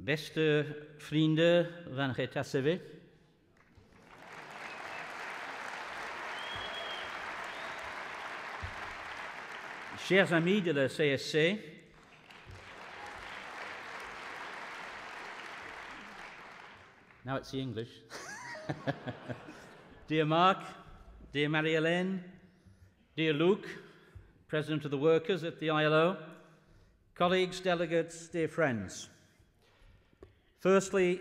Beste vrienden van het ACV, chers amis de la CSC, now it's the English, dear Marc, dear Marie-Hélène, dear Luc, President of the Workers at the ILO, colleagues, delegates, dear friends. Firstly,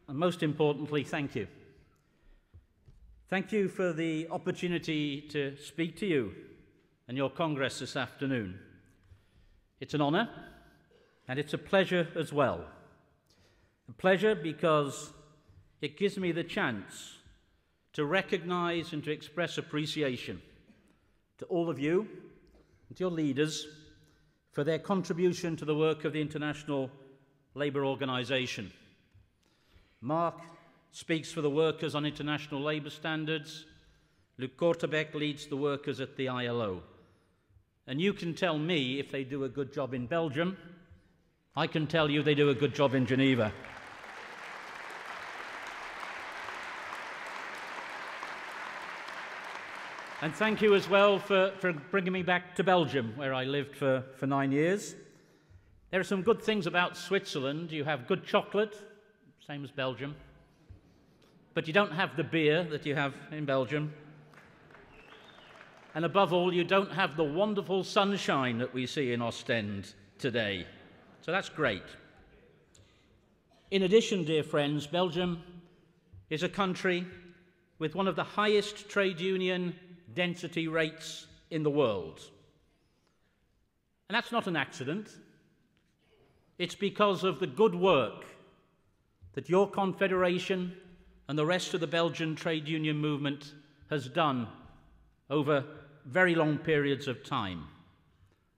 and most importantly, thank you. Thank you for the opportunity to speak to you and your Congress this afternoon. It's an honour, and it's a pleasure as well. A pleasure because it gives me the chance to recognise and to express appreciation to all of you and to your leaders for their contribution to the work of the International Labour Organization. Marc speaks for the workers on international labour standards. Luc Cortebeeck leads the workers at the ILO. And you can tell me if they do a good job in Belgium. I can tell you they do a good job in Geneva. And thank you as well for bringing me back to Belgium, where I lived for 9 years. There are some good things about Switzerland. You have good chocolate, same as Belgium. But you don't have the beer that you have in Belgium. And above all, you don't have the wonderful sunshine that we see in Ostend today. So that's great. In addition, dear friends, Belgium is a country with one of the highest trade union density rates in the world. And that's not an accident. It's because of the good work that your confederation and the rest of the Belgian trade union movement has done over very long periods of time.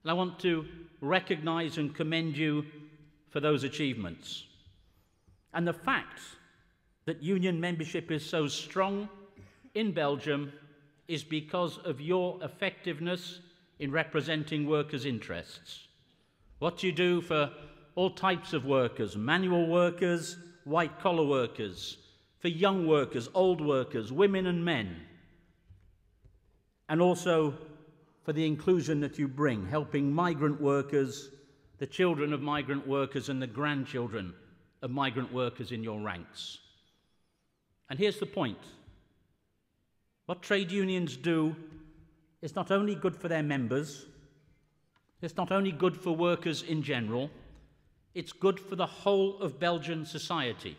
And I want to recognise and commend you for those achievements. And the fact that union membership is so strong in Belgium is because of your effectiveness in representing workers' interests. What you do for all types of workers, manual workers, white-collar workers, for young workers, old workers, women and men, and also for the inclusion that you bring, helping migrant workers, the children of migrant workers and the grandchildren of migrant workers in your ranks. And here's the point. What trade unions do is not only good for their members, it's not only good for workers in general, it's good for the whole of Belgian society,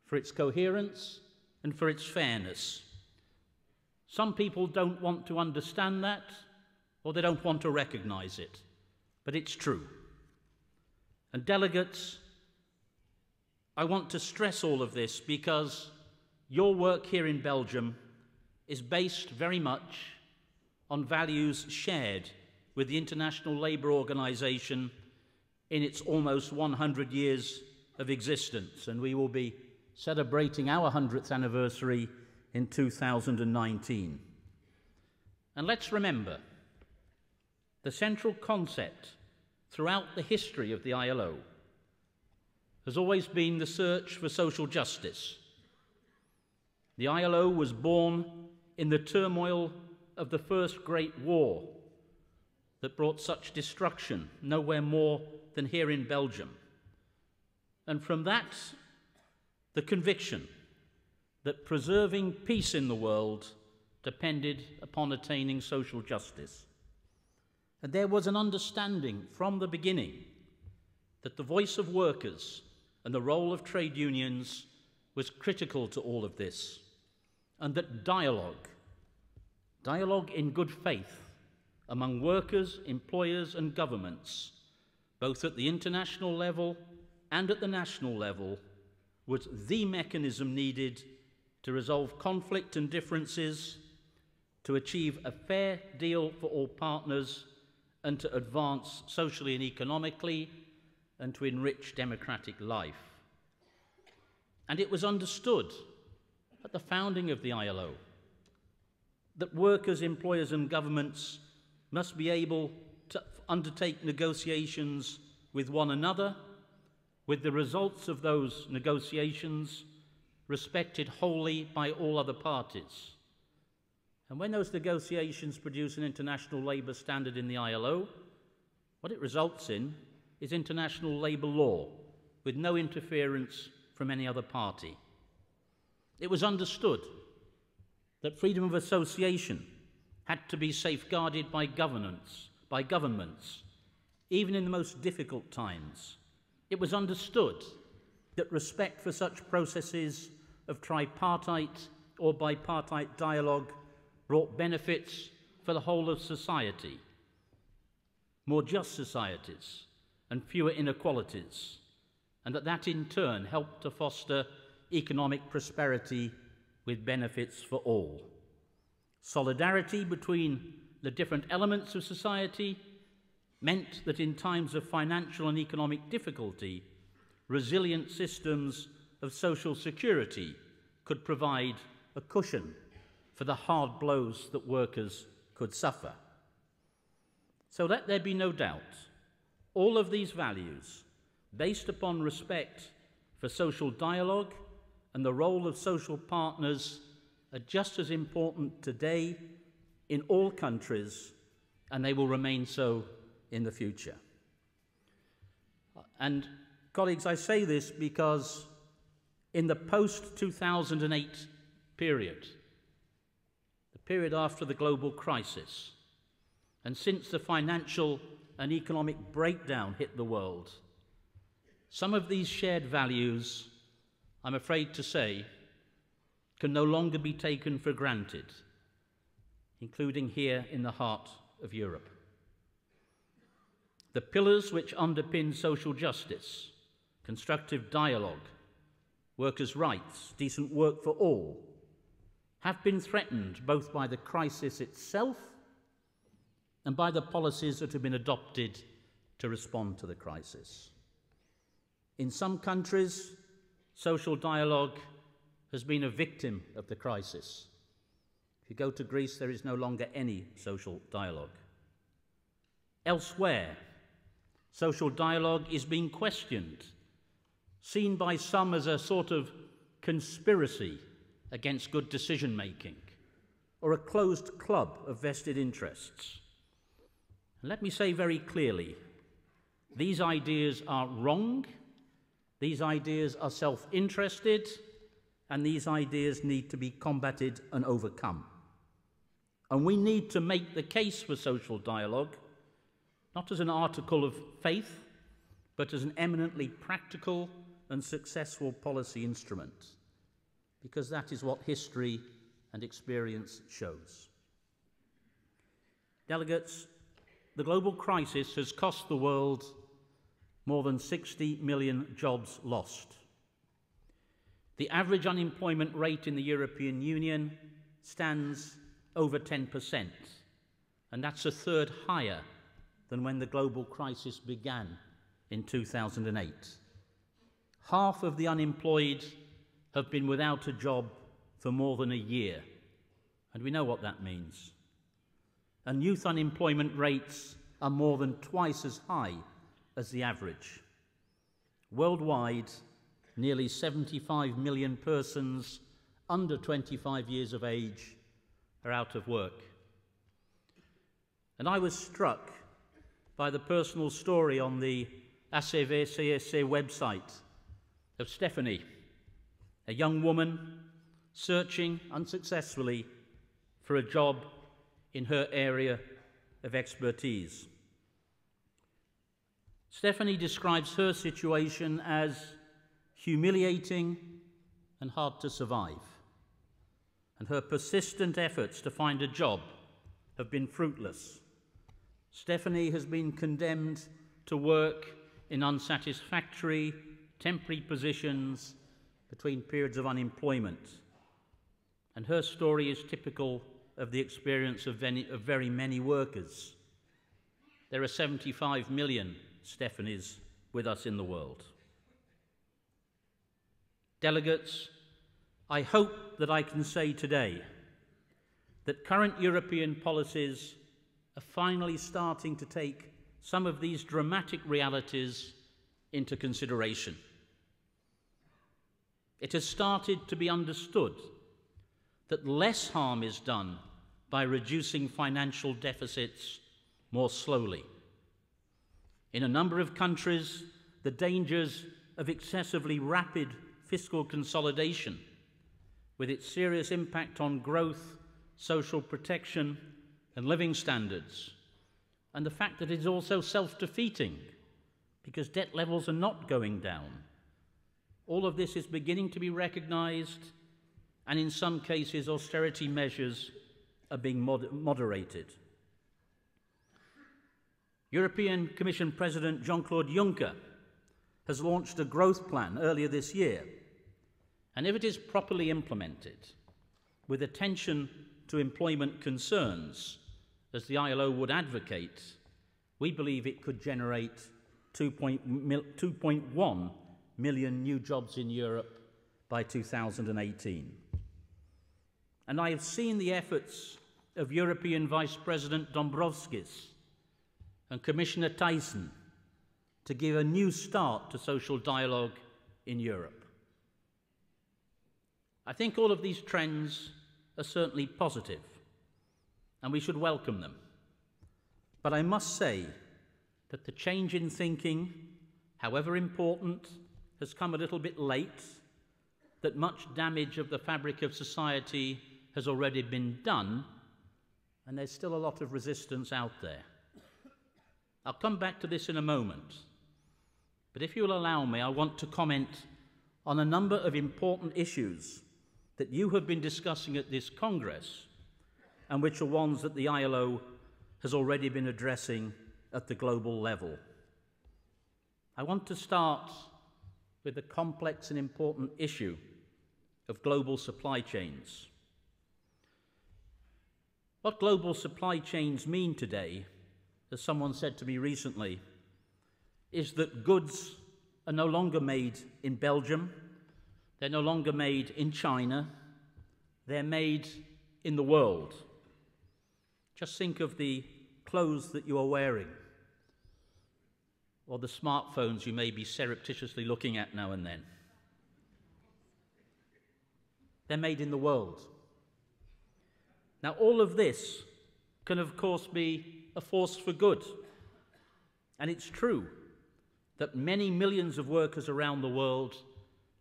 for its coherence and for its fairness. Some people don't want to understand that, or they don't want to recognise it, but it's true. And delegates, I want to stress all of this because your work here in Belgium is based very much on values shared with the International Labour Organization in its almost 100 years of existence, and we will be celebrating our 100th anniversary in 2019. And let's remember, the central concept throughout the history of the ILO has always been the search for social justice. The ILO was born in the turmoil of the First Great War that brought such destruction nowhere more than here in Belgium. And from that, the conviction that preserving peace in the world depended upon attaining social justice. And there was an understanding from the beginning that the voice of workers and the role of trade unions was critical to all of this, and that dialogue in good faith among workers, employers and governments, both at the international level and at the national level, was the mechanism needed to resolve conflict and differences, to achieve a fair deal for all partners, and to advance socially and economically, and to enrich democratic life. And it was understood at the founding of the ILO that workers, employers and governments must be able to undertake negotiations with one another with the results of those negotiations respected wholly by all other parties. And when those negotiations produce an international labour standard in the ILO, what it results in is international labour law, with no interference from any other party. It was understood that freedom of association had to be safeguarded by governments, even in the most difficult times. It was understood that respect for such processes of tripartite or bipartite dialogue brought benefits for the whole of society, more just societies and fewer inequalities, and that in turn helped to foster economic prosperity with benefits for all. Solidarity between the different elements of society meant that in times of financial and economic difficulty, resilient systems of social security could provide a cushion for the hard blows that workers could suffer. So let there be no doubt, all of these values, based upon respect for social dialogue and the role of social partners, are just as important today in all countries, and they will remain so in the future. And colleagues, I say this because in the post-2008 period, the period after the global crisis, and since the financial and economic breakdown hit the world, some of these shared values, I'm afraid to say, can no longer be taken for granted, including here in the heart of Europe. The pillars which underpin social justice, constructive dialogue, workers' rights, decent work for all, have been threatened both by the crisis itself and by the policies that have been adopted to respond to the crisis. In some countries, social dialogue has been a victim of the crisis. If you go to Greece, there is no longer any social dialogue. Elsewhere, social dialogue is being questioned, seen by some as a sort of conspiracy against good decision-making, or a closed club of vested interests. And let me say very clearly, these ideas are wrong, these ideas are self-interested, and these ideas need to be combated and overcome. And we need to make the case for social dialogue, not as an article of faith, but as an eminently practical and successful policy instrument, because that is what history and experience shows. Delegates, the global crisis has cost the world more than 60 million jobs lost. The average unemployment rate in the European Union stands over 10%, and that's a third higher than when the global crisis began in 2008. Half of the unemployed have been without a job for more than a year, and we know what that means. And youth unemployment rates are more than twice as high as the average. Worldwide, nearly 75 million persons under 25 years of age are out of work. And I was struck by the personal story on the ACV-CSC website of Stephanie, a young woman searching unsuccessfully for a job in her area of expertise. Stephanie describes her situation as humiliating and hard to survive, and her persistent efforts to find a job have been fruitless. Stephanie has been condemned to work in unsatisfactory, temporary positions between periods of unemployment, and her story is typical of the experience of very many workers. There are 75 million Stephanies with us in the world. Delegates, I hope that I can say today that current European policies are finally starting to take some of these dramatic realities into consideration. It has started to be understood that less harm is done by reducing financial deficits more slowly. In a number of countries, the dangers of excessively rapid fiscal consolidation, with its serious impact on growth, social protection, and living standards, and the fact that it is also self-defeating because debt levels are not going down. All of this is beginning to be recognised, and in some cases austerity measures are being moderated. European Commission President Jean-Claude Juncker has launched a growth plan earlier this year, and if it is properly implemented, with attention to employment concerns, as the ILO would advocate, we believe it could generate 2.1 million new jobs in Europe by 2018. And I have seen the efforts of European Vice President Dombrovskis and Commissioner Thyssen to give a new start to social dialogue in Europe. I think all of these trends are certainly positive, and we should welcome them. But I must say that the change in thinking, however important, has come a little bit late, that much damage of the fabric of society has already been done, and there's still a lot of resistance out there. I'll come back to this in a moment, but if you'll allow me, I want to comment on a number of important issues that you have been discussing at this Congress, and which are ones that the ILO has already been addressing at the global level. I want to start with the complex and important issue of global supply chains. What global supply chains mean today, as someone said to me recently, is that goods are no longer made in Belgium, they're no longer made in China, they're made in the world. Just think of the clothes that you are wearing, or the smartphones you may be surreptitiously looking at now and then. They're made in the world. Now, all of this can, of course, be a force for good. And it's true that many millions of workers around the world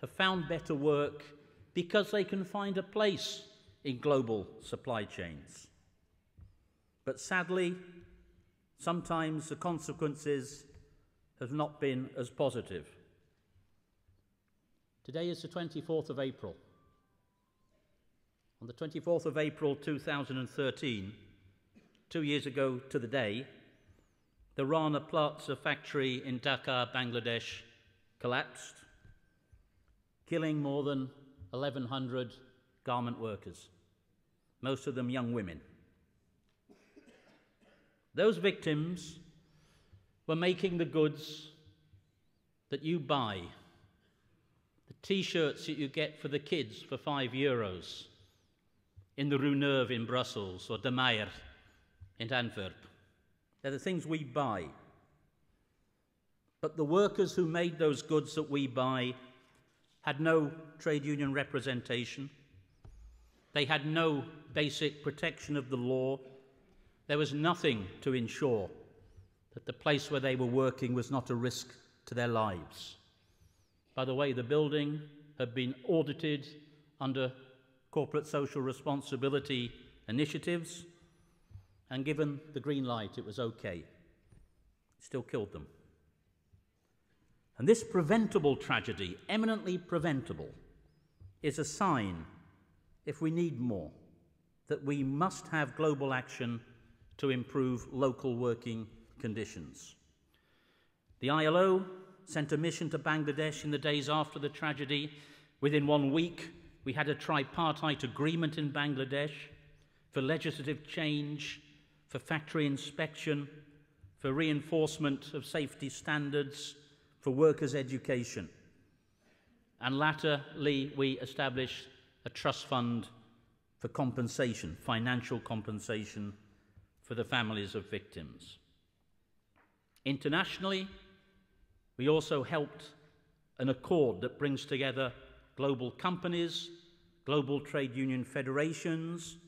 have found better work because they can find a place in global supply chains. But sadly, sometimes the consequences have not been as positive. Today is the 24th of April. On the 24th of April 2013, 2 years ago to the day, the Rana Plaza factory in Dhaka, Bangladesh, collapsed, killing more than 1,100 garment workers, most of them young women. Those victims were making the goods that you buy, the T-shirts that you get for the kids for €5 in the Rue Neuve in Brussels or De Meyer in Antwerp. They're the things we buy. But the workers who made those goods that we buy had no trade union representation. They had no basic protection of the law. There was nothing to ensure that the place where they were working was not a risk to their lives. By the way, the building had been audited under corporate social responsibility initiatives, and given the green light, it was okay. It still killed them. And this preventable tragedy, eminently preventable, is a sign, if we need more, that we must have global action to improve local working conditions. The ILO sent a mission to Bangladesh in the days after the tragedy. Within 1 week, we had a tripartite agreement in Bangladesh for legislative change, for factory inspection, for reinforcement of safety standards, for workers' education. And latterly, we established a trust fund for compensation, financial compensation for the families of victims. Internationally, We also helped an accord that brings together global companies, global trade union federations,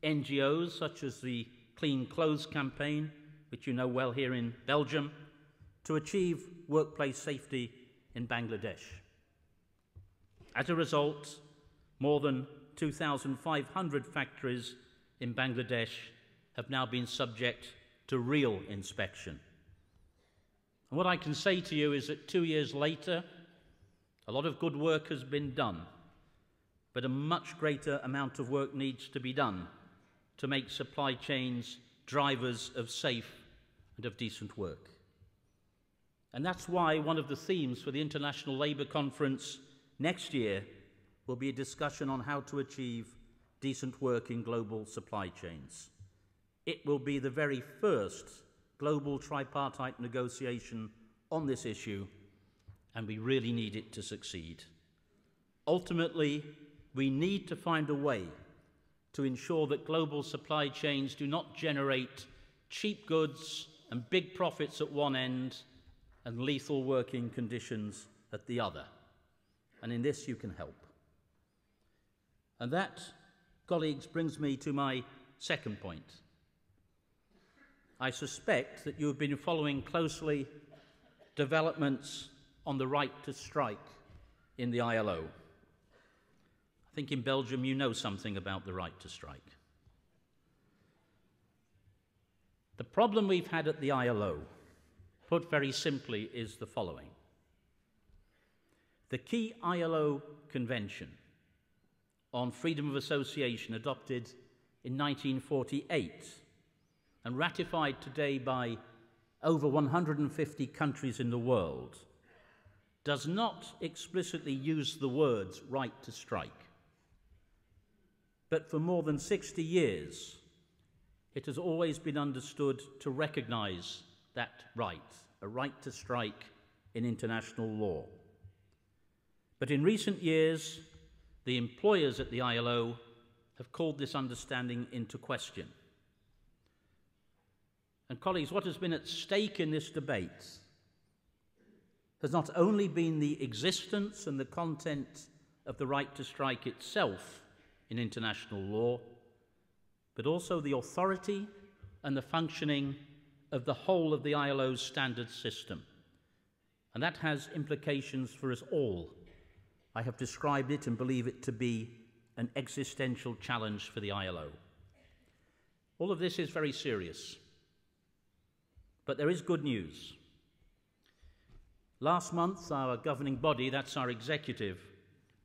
NGOs such as the Clean Clothes Campaign, which you know well here in Belgium, to achieve workplace safety in Bangladesh. As a result, more than 2,500 factories in Bangladesh have now been subject to real inspection. And what I can say to you is that 2 years later, a lot of good work has been done, but a much greater amount of work needs to be done to make supply chains drivers of safe and of decent work. And that's why one of the themes for the International Labour Conference next year will be a discussion on how to achieve decent work in global supply chains. It will be the very first global tripartite negotiation on this issue, and we really need it to succeed. Ultimately, we need to find a way to ensure that global supply chains do not generate cheap goods and big profits at one end and lethal working conditions at the other. And in this you can help. And that, colleagues, brings me to my second point. I suspect that you have been following closely developments on the right to strike in the ILO. I think in Belgium you know something about the right to strike. The problem we've had at the ILO, put very simply, is the following. The key ILO convention on freedom of association, adopted in 1948 and ratified today by over 150 countries in the world, does not explicitly use the words right to strike. But for more than 60 years, it has always been understood to recognize that right, a right to strike in international law. But in recent years, the employers at the ILO have called this understanding into question. And colleagues, what has been at stake in this debate has not only been the existence and the content of the right to strike itself in international law, but also the authority and the functioning of the whole of the ILO's standard system. And that has implications for us all. I have described it and believe it to be an existential challenge for the ILO. All of this is very serious. But there is good news. Last month, our governing body, that's our executive,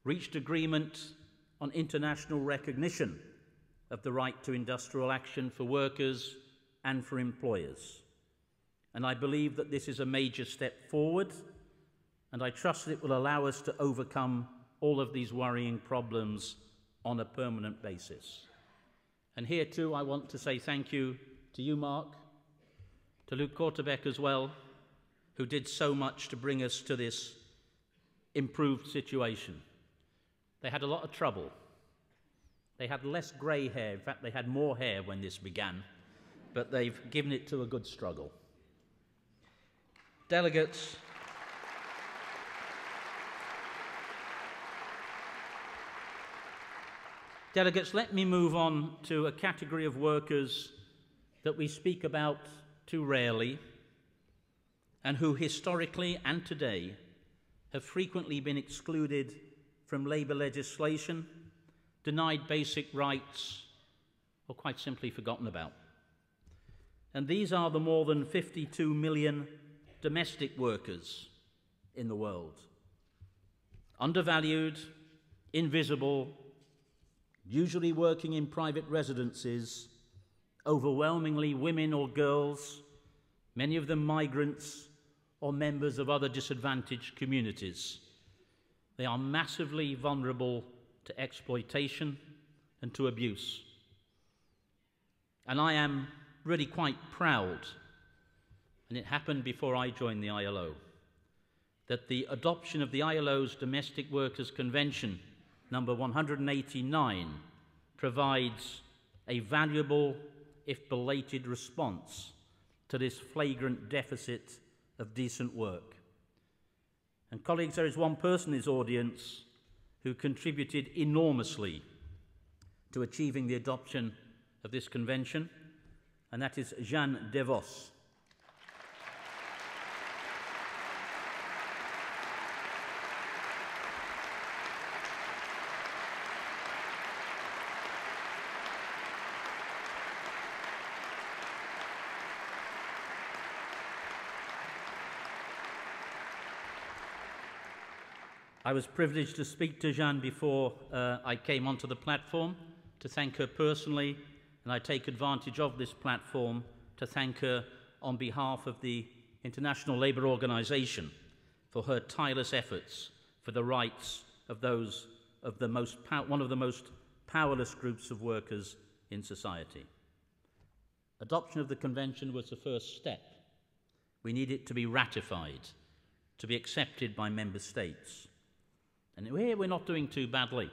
reached agreement on international recognition of the right to industrial action for workers and for employers. And I believe that this is a major step forward, and I trust that it will allow us to overcome all of these worrying problems on a permanent basis. And here too I want to say thank you to you, Marc, to Luc Cortebeeck as well, who did so much to bring us to this improved situation. They had a lot of trouble. They had less grey hair. In fact, they had more hair when this began, but they've given it to a good struggle. Delegates, let me move on to a category of workers that we speak about too rarely and who historically and today have frequently been excluded from labour legislation, denied basic rights, or quite simply forgotten about. And these are the more than 52 million domestic workers in the world. Undervalued, invisible, usually working in private residences, overwhelmingly women or girls, many of them migrants or members of other disadvantaged communities. They are massively vulnerable to exploitation and to abuse. And I am really quite proud, and it happened before I joined the ILO, that the adoption of the ILO's Domestic Workers Convention, number 189, provides a valuable, if belated, response to this flagrant deficit of decent work. And colleagues, there is one person in this audience who contributed enormously to achieving the adoption of this convention, and that is Jeanne Devos. I was privileged to speak to Jeanne before I came onto the platform, to thank her personally, and I take advantage of this platform to thank her on behalf of the International Labour Organization for her tireless efforts for the rights of those of the one of the most powerless groups of workers in society. Adoption of the convention was the first step. We need it to be ratified, to be accepted by member states. And here we're not doing too badly.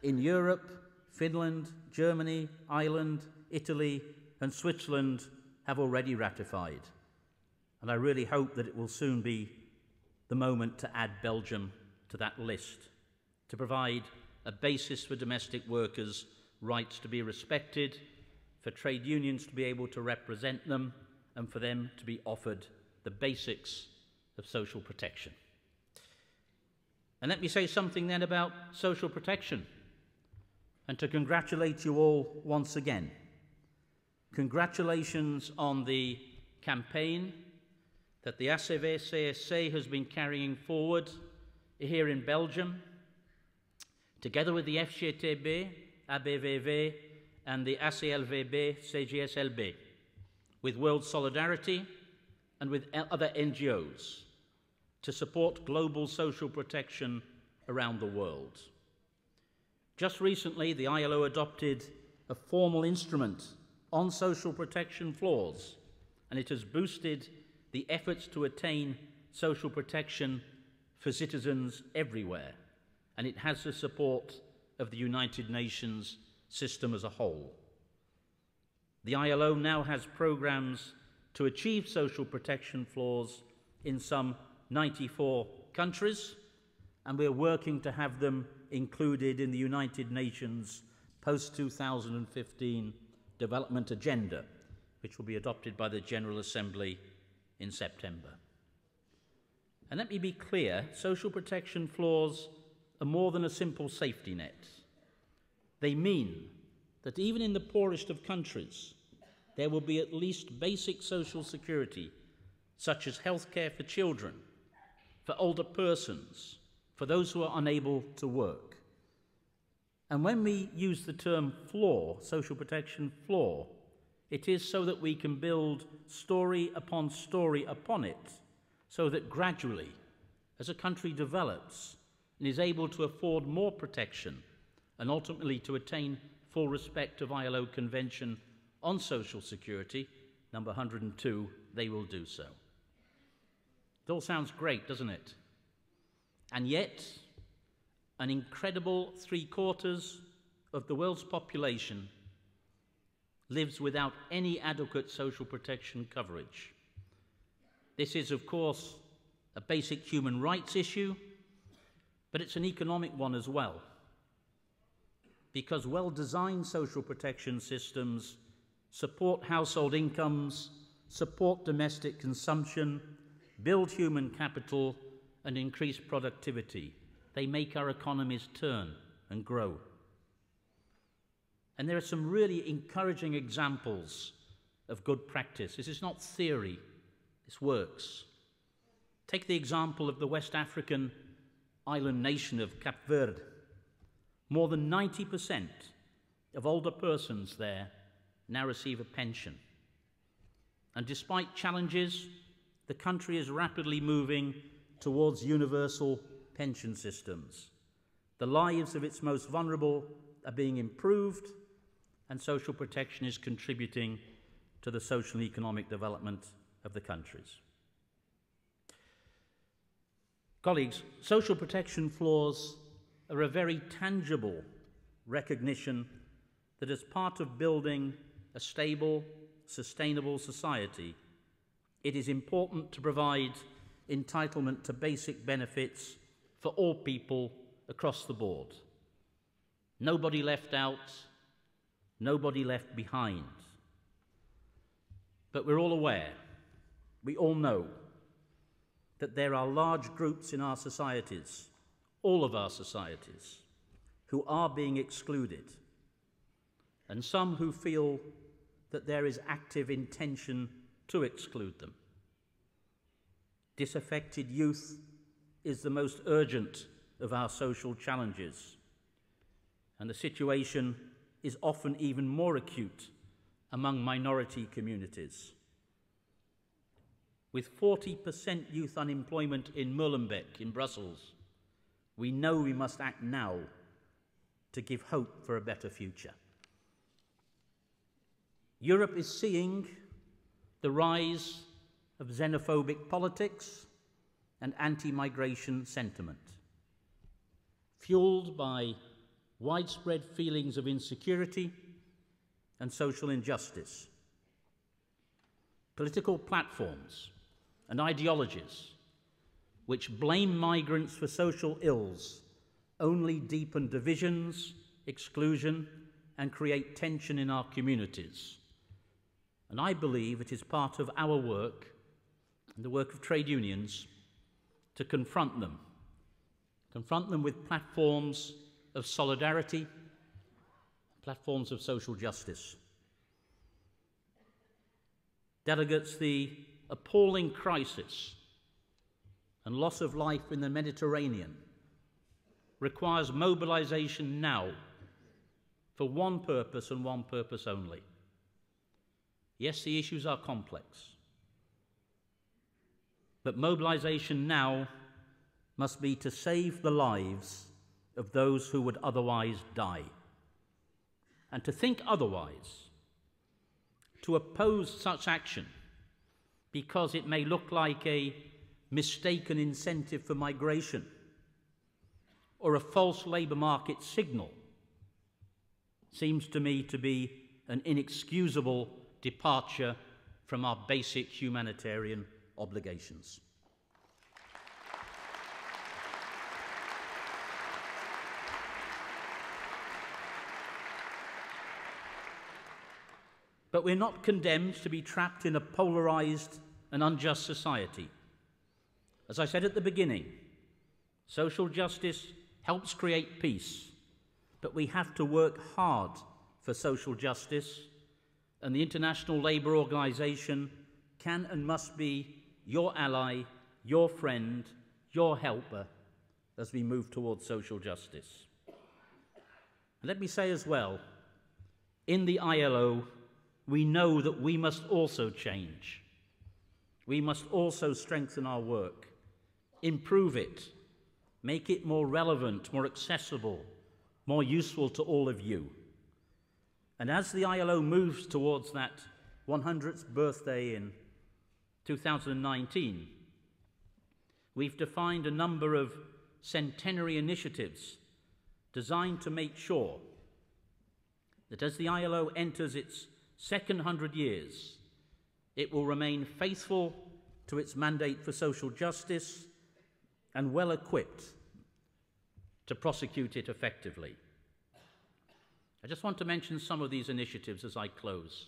In Europe, Finland, Germany, Ireland, Italy, and Switzerland have already ratified. And I really hope that it will soon be the moment to add Belgium to that list, to provide a basis for domestic workers' rights to be respected, for trade unions to be able to represent them, and for them to be offered the basics of social protection. And let me say something then about social protection, and to congratulate you all once again. Congratulations on the campaign that the ACV-CSC has been carrying forward here in Belgium, together with the FGTB, ABVV, and the ACLVB-CGSLB, with World Solidarity and with other NGOs, to support global social protection around the world. Just recently, the ILO adopted a formal instrument on social protection floors, and it has boosted the efforts to attain social protection for citizens everywhere, and it has the support of the United Nations system as a whole. The ILO now has programs to achieve social protection floors in some 94 countries, and we're working to have them included in the United Nations post-2015 development agenda, which will be adopted by the General Assembly in September. And let me be clear, social protection floors are more than a simple safety net. They mean that even in the poorest of countries, there will be at least basic social security, such as healthcare for children, for older persons, for those who are unable to work. And when we use the term floor, social protection floor, it is so that we can build story upon it, so that gradually, as a country develops and is able to afford more protection, and ultimately to attain full respect of ILO Convention on Social Security, number 102, they will do so. It all sounds great, doesn't it? And yet, an incredible 3/4 of the world's population lives without any adequate social protection coverage. This is, of course, a basic human rights issue, but it's an economic one as well, because well-designed social protection systems support household incomes, support domestic consumption, build human capital, and increase productivity. They make our economies turn and grow. And there are some really encouraging examples of good practice. This is not theory, this works. Take the example of the West African island nation of Cape Verde. More than 90% of older persons there now receive a pension. And despite challenges, the country is rapidly moving towards universal pension systems. The lives of its most vulnerable are being improved, and social protection is contributing to the social and economic development of the countries. Colleagues, social protection floors are a very tangible recognition that as part of building a stable, sustainable society, it is important to provide entitlement to basic benefits for all people across the board. Nobody left out, nobody left behind. But we're all aware, we all know, that there are large groups in our societies, all of our societies, who are being excluded, and some who feel that there is active intention to exclude them. Disaffected youth is the most urgent of our social challenges, and the situation is often even more acute among minority communities. With 40% youth unemployment in Molenbeek in Brussels, we know we must act now to give hope for a better future. Europe is seeing the rise of xenophobic politics and anti-migration sentiment, fueled by widespread feelings of insecurity and social injustice. Political platforms and ideologies which blame migrants for social ills only deepen divisions, exclusion, and create tension in our communities. And I believe it is part of our work and the work of trade unions to confront them with platforms of solidarity, platforms of social justice. Delegates, the appalling crisis and loss of life in the Mediterranean requires mobilization now for one purpose and one purpose only. Yes, the issues are complex, but mobilization now must be to save the lives of those who would otherwise die. And to think otherwise, to oppose such action because it may look like a mistaken incentive for migration or a false labour market signal, seems to me to be an inexcusable departure from our basic humanitarian obligations. But we're not condemned to be trapped in a polarised and unjust society. As I said at the beginning, social justice helps create peace, but we have to work hard for social justice, and the International Labour Organization can and must be your ally, your friend, your helper as we move towards social justice. And let me say as well, in the ILO, we know that we must also change. We must also strengthen our work, improve it, make it more relevant, more accessible, more useful to all of you. And as the ILO moves towards that 100th birthday in 2019, we've defined a number of centenary initiatives designed to make sure that as the ILO enters its second 100 years, it will remain faithful to its mandate for social justice and well equipped to prosecute it effectively. I just want to mention some of these initiatives as I close.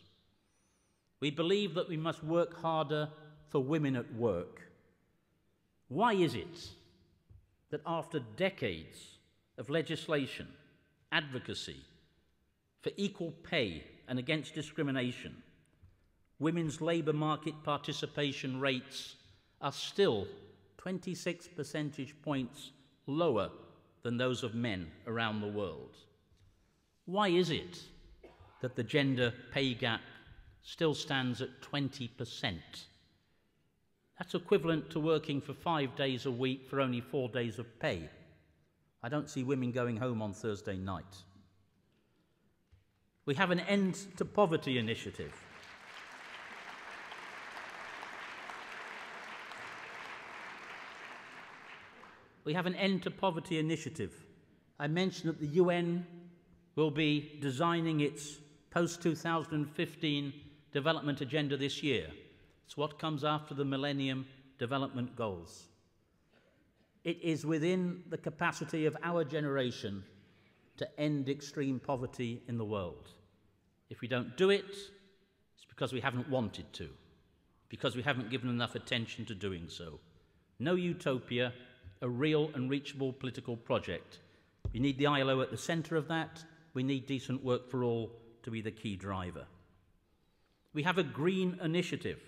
We believe that we must work harder for women at work. Why is it that after decades of legislation, advocacy for equal pay and against discrimination, women's labour market participation rates are still 26 percentage points lower than those of men around the world? Why is it that the gender pay gap still stands at 20%? That's equivalent to working for 5 days a week for only 4 days of pay. I don't see women going home on Thursday night. We have an End to Poverty initiative. We have an End to Poverty initiative. I mentioned that the UN will be designing its post-2015 development agenda this year. It's what comes after the Millennium development goals. It is within the capacity of our generation to end extreme poverty in the world. If we don't do it, it's because we haven't wanted to, because we haven't given enough attention to doing so. No utopia, a real and reachable political project. We need the ILO at the centre of that. We need decent work for all to be the key driver. We have a green initiative.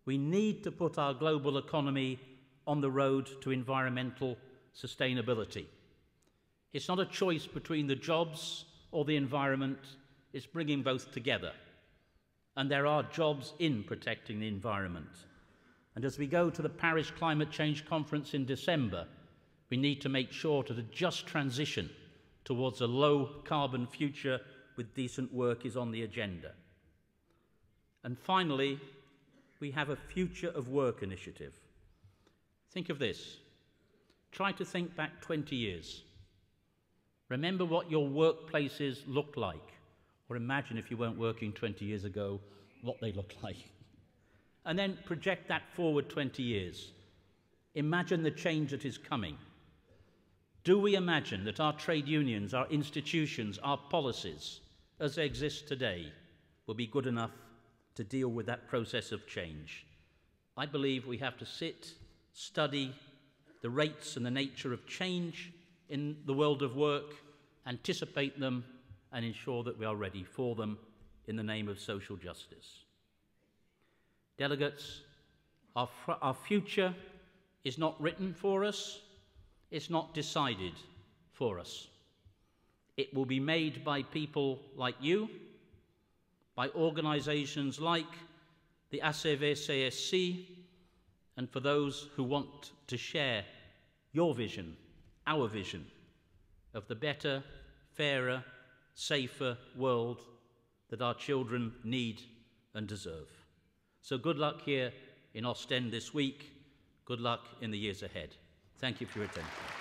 We need to put our global economy on the road to environmental sustainability. It's not a choice between the jobs or the environment, it's bringing both together. And there are jobs in protecting the environment. And as we go to the Paris Climate Change Conference in December, we need to make sure that a just transition towards a low-carbon future with decent work is on the agenda. And finally, we have a Future of Work initiative. Think of this. Try to think back 20 years. Remember what your workplaces looked like, or imagine if you weren't working 20 years ago, what they looked like. And then project that forward 20 years. Imagine the change that is coming. Do we imagine that our trade unions, our institutions, our policies, as they exist today, will be good enough to deal with that process of change? I believe we have to sit, study the rates and the nature of change in the world of work, anticipate them, and ensure that we are ready for them in the name of social justice. Delegates, our future is not written for us, it's not decided for us. It will be made by people like you, by organisations like the ACV-CSC, and for those who want to share your vision, our vision, of the better, fairer, safer world that our children need and deserve. So good luck here in Ostend this week. Good luck in the years ahead. Thank you for your attention.